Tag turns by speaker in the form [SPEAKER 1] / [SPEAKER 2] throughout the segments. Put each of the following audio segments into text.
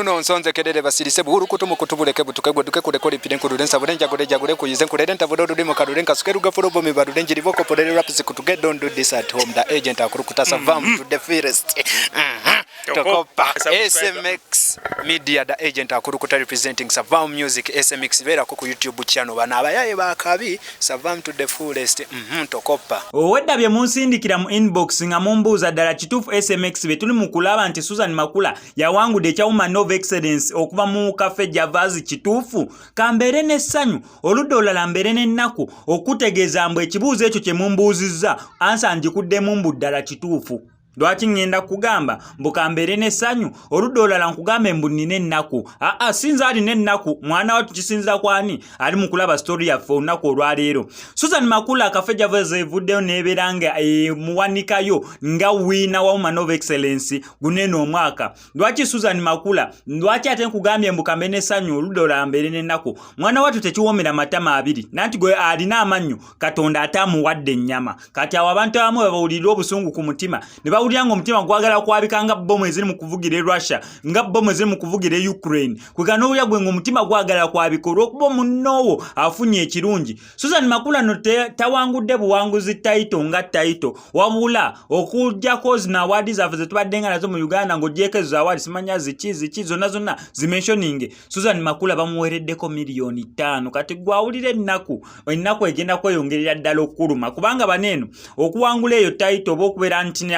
[SPEAKER 1] muno nsonze kedere basirise buhuru kutumu kutubuleke butukegwe duke kule piden kudulen sabuden jagule kuyizen kule denta bodo dimo kadulen kasukeru gafuro bomi badulen jirivoko podere rapisi kutuge don't do this at home. The agent akurukuta savam to the forest. Tokopa SMX Media, the agent akurukuta representing Savam Music SMX vera ku YouTube channel bana abayaye bakabi Savam to the fullest. Tokopa
[SPEAKER 2] owedda bye munsindikira mu inbox nga mumbuuza ddala kituufu SMX betuli mukulaba nti Susan Makula yawangudde ekyawuma Nova Excellence okuva mu Cafe Javazi kituufu kambeere n'essanyu oludda olulala mbeere n'ennaku okutegeeza mbu ekibuuzo ekyo kye mumbuuzizza ansa ngikuddemu mbu ddala kituufu. Lwaki ngenda kugamba mbukambeere n'essanyu oludda olulala nkugambe mbu nnina ennaku. Sinza alina ennaku mwana wattu kisinza kwani ali mu kulaba story yaffe olunaku olwaleero. Susan Makula Cafe Javazi evuddeyo n'ebeera nga muwanikayo nga wiina wa Woman of Excellence guneno omwaka. Lwaki Susan Makula lwaki ate nkugambye mbukambeere n'essanyu oludda olulala mbeere n'ennaku mwana wattu tekiwoomera matama abiri nanti gwe alina amannyo Katonda atamuwadde ennyama. Kati awo abantu abamu bawulira obusungu ku mutima ne bawulira omutima gwagala kwabika nga bomu eziri mu kuvugira Russia nga bomu eziri mu kuvugira Ukraine kwegana owulya gwe ng'omutima gwagala kwabika olw'okuba munnoowo afunye ekirungi. Susan Makula no tawangudde buwanguzi title nga title wabula okujjako zina awards zaffe ze tubadde nga nazo mu Uganda ng'ogyeko ezo awards simanya ziki zonna zimentioning Susan Makula bamuwereddeko miliyoni 5 kati gwawulira ennaku egenda kweyongerera ddala okuluma kubanga baneeno okuwangula eyo title oba okubeera nti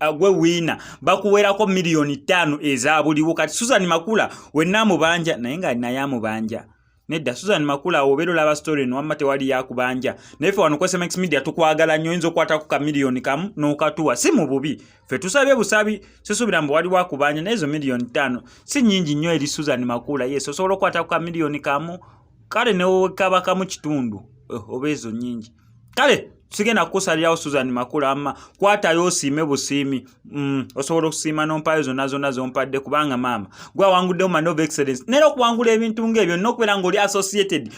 [SPEAKER 2] agwe wina bakuwerako miliyoni 5 ezabuliwo. Kati Susan Makula wenna mubanja naye nga naye amubanja nedda. Susan Makula obeera olaba story no wamma tewali yakubanja naye ffe wano ku SMX Media tukwagala nnyo oyinza okukwatako ka miliyoni kamu n'okatuwa si mu bubi ffe tusabye busabi sisuubira mbu wali wakubanja n'ezo miliyoni 5 si nnyingi nnyo eri Susan Makula. Yes osobola okukwatako ka miliyoni kamu kale newekabaka mu kitundu oba ezo nnyingi kale sigenda kusalirawo Susan Makula amma kwatayo osiime busiimi osobola okusiima nompayo zonna zompadde kubanga maama gwe awangudde Woman of Excellence nera okuwangula ebintu ng'ebyo n'okubeera ng'oli associated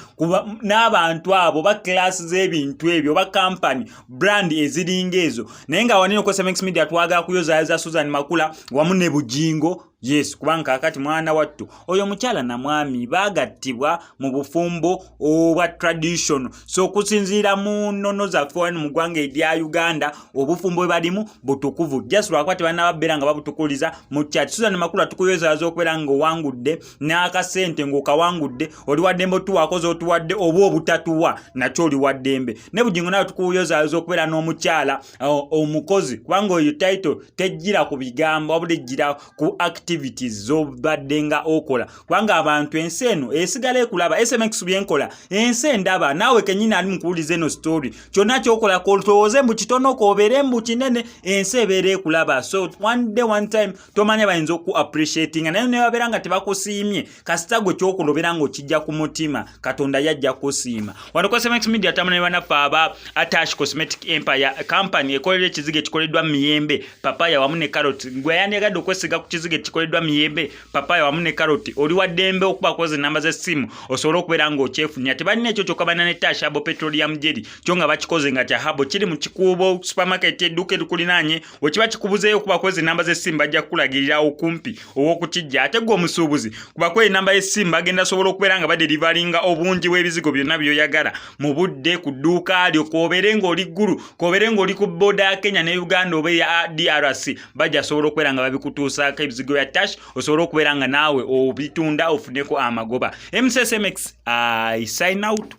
[SPEAKER 2] n'abantu abo ba class z'ebintu ebyo oba company brand eziringa ezo naye nga wanene ku SMX Media twagala kuyozayoza Susan Makula wamu ne bujingo. Yes kubanga kakati mwana wattu oyo mukyala na mwami bagattibwa mu bufumbo obwa tradition so okusinziira mu nnono zaffe wano mu ggwanga erya Uganda obufumbo bwe balimu butukuvu just lwakwati bannababeera nga babutukuliza mu church. Susan Makula tukuyozayoza okubeera ng'owangudde n'akasente ng'okawangudde oli waddembe otuwakoze otuwadde oba obutatuwa nakyo oli waddembe ne bujingo nawe tukuyozayoza okubeera n'omukyala omukozi kubanga oyo title tejjira ku bigambo wabula ejjira ku activities zobadde nga okola kubanga abantu ensi eno esigala ekulaba. SMX byenkola ensi endaba naawe kenyini ali mukuwuliza eno story kyonna kyokola kolowooze mbu kitono kobeere mbu kinene ensi ebeera ekulaba. So one time tomanya bayinza oku appreciatinga naye ne babeera nga tebakusiimye kasita gwe kyokola obeera ng'okijja ku mutima Katonda yajja kusiima. Wano ku SMX Media tamana banaffe aba Attach Cosmetic Empire company ekolera ekizigo ekikoleddwa miyembe papaya wamu ne carrot gwe yandigadde okwesiga ku kizigo ekikoleddwa miyembe papaya wamu ne carrot oli waddembe okuba koze namba z'essimu osobola okubeera ng'okyefunya. Tebalina ekyo kyokka balina ne Tash Herbal Petroleum Jelly kyo nga bakikoze nga kya habo kiri mu kikuubo supermarket edduuka erikulinaanye wekiba kikubuzeeyo okuba koze namba z'essimu bajja kukulagirira okumpi ow'okukijja ate gwe omusuubuzi kuba kwe namba y'essimu bagenda sobola okubeera nga baderivalinga obungi bw'ebizigo byonna by'oyagala mu budde ku dduuka lyo koobeere ng'oli ggulu koobeere ng'oli ku booda ya Kenya ne Uganda oba ya DRC bajja sobola okubeera nga babikutuusaako ebizigo bya Tash osobola okubeera nga naawe obitunda ofuneko amagoba. SMX I sign out.